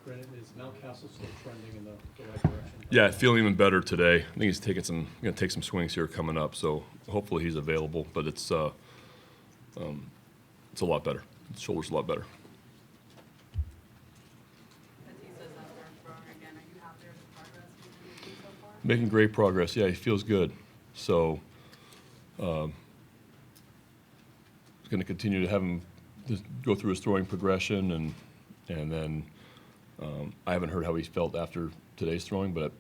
Brandon, is Mountcastle still trending in the right direction? Yeah, I feel even better today. I think he's going to take some swings here coming up, so hopefully he's available. But it's a lot better. His shoulder's a lot better. Making great progress. Yeah, he feels good. So, going to continue to have him just go through his throwing progression, and then I haven't heard how he felt after today's throwing, but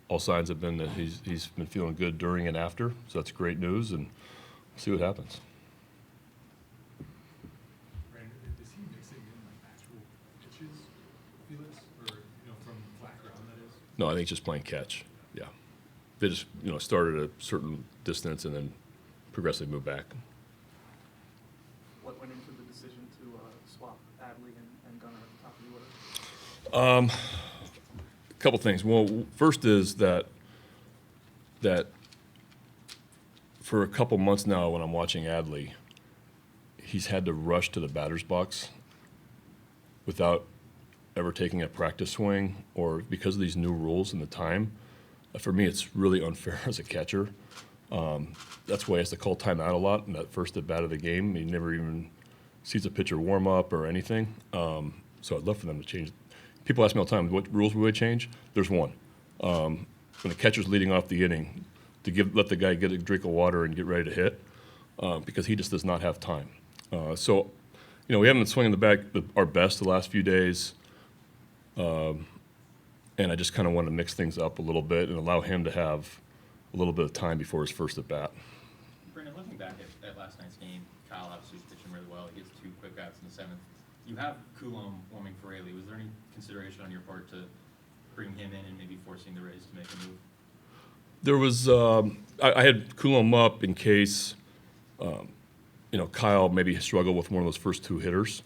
all signs have been that he's been feeling good during and after. So that's great news, and we'll see what happens. Brandon, is he mixing in like actual pitches, Felix, or from flat ground that is? No, I think just playing catch. Yeah, they just started at a certain distance and then progressively moved back. What went into the decision to swap Adley and Gunnar at the top of the order? A couple things. Well, first is that for a couple months now, when I'm watching Adley, he's had to rush to the batter's box without ever taking a practice swing, or because of these new rules and the time. For me, it's really unfair as a catcher. That's why he has to call timeout a lot in that first at bat of the game. He never even sees a pitcher warm up or anything. So I'd love for them to change. People ask me all the time, what rules will they change? There's one. When the catcher's leading off the inning, to let the guy get a drink of water and get ready to hit, because he just does not have time. So we haven't been swinging the bat our best the last few days. And I just kind of want to mix things up a little bit and allow him to have a little bit of time before his first at bat. Brandon, looking back at last night's game, Kyle obviously was pitching really well. He gets 2 quick outs in the 7th. You have Coulomb warming for Rayleigh. Was there any consideration on your part to bring him in and maybe forcing the Rays to make a move? There was I had Coulomb up in case Kyle maybe struggled with one of those first 2 hitters,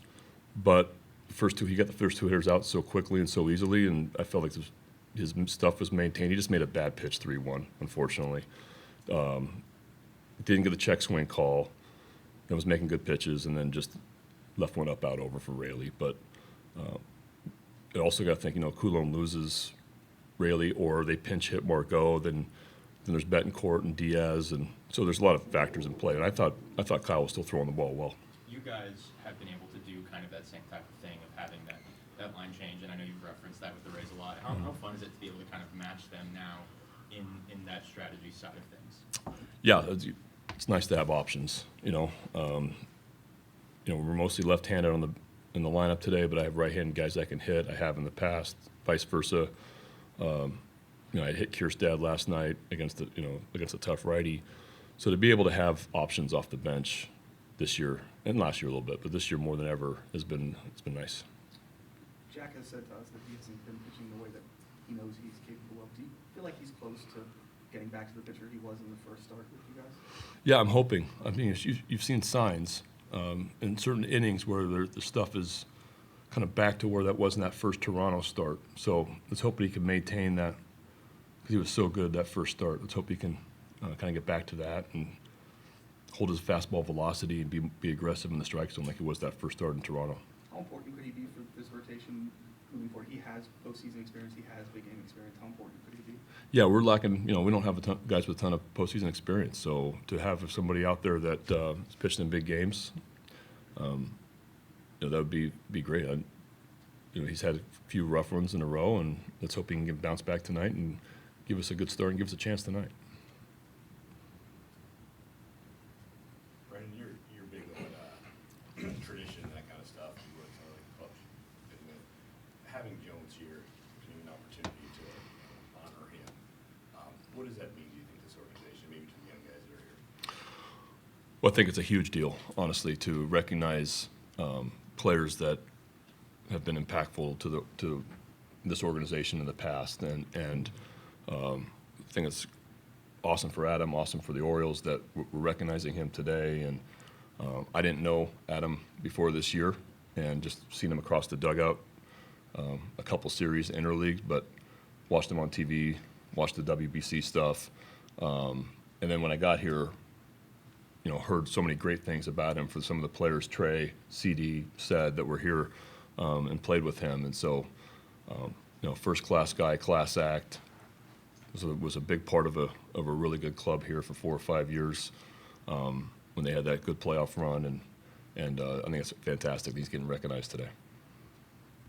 but he got the first 2 hitters out so quickly and so easily, and I felt like his stuff was maintained. He just made a bad pitch, 3-1, unfortunately. Didn't get the check swing call, and was making good pitches, and then just left one up out over for Rayleigh. But I also got to think, Coulomb loses Rayleigh, or they pinch hit Margot, then there's Betancourt and Diaz, and so there's a lot of factors in play. And I thought Kyle was still throwing the ball well. You guys have been able to do kind of that same type of thing of having that line change, and I know you've referenced that with the Rays a lot. How fun is it to be able to kind of match them now in that strategy side of things? Yeah, it's nice to have options. We're mostly left-handed in the lineup today, but I have right-handed guys that can hit. I have in the past, vice versa. I hit Kierstad last night against a tough righty. So to be able to have options off the bench this year and last year a little bit, but this year more than ever it's been nice. Jack has said to us that he hasn't been pitching the way that he knows he's capable of. Do you feel like he's close to getting back to the pitcher he was in the first start with you guys? Yeah, I'm hoping. I mean, you've seen signs in certain innings where the stuff is kind of back to where that was in that first Toronto start. So let's hope that he can maintain that, because he was so good that first start. Let's hope he can kind of get back to that and hold his fastball velocity and be aggressive in the strike zone like he was that first start in Toronto. How important could he be for this rotation moving forward? He has postseason experience. He has big game experience. How important could he be? Yeah, we're lacking. We don't have guys with a ton of postseason experience. So to have somebody out there that has pitched in big games, that would be great. He's had a few rough ones in a row, and let's hope he can bounce back tonight and give us a good start and give us a chance tonight. Brandon, you're big on tradition, that kind of stuff. You work kind of like a coach. Having Jones here, giving an opportunity to honor him, what does that mean, do you think, this organization, maybe to the young guys that are here? Well, I think it's a huge deal, honestly, to recognize players that have been impactful to this organization in the past, and I think it's awesome for Adam, awesome for the Orioles that we're recognizing him today. And I didn't know Adam before this year, and just seen him across the dugout a couple series interleague, but watched him on TV, watched the WBC stuff, and then when I got here, heard so many great things about him for some of the players Trey, CD said that were here and played with him, and so First class guy, class act. Was a big part of a really good club here for 4 or 5 years when they had that good playoff run, and I think it's fantastic. He's getting recognized today.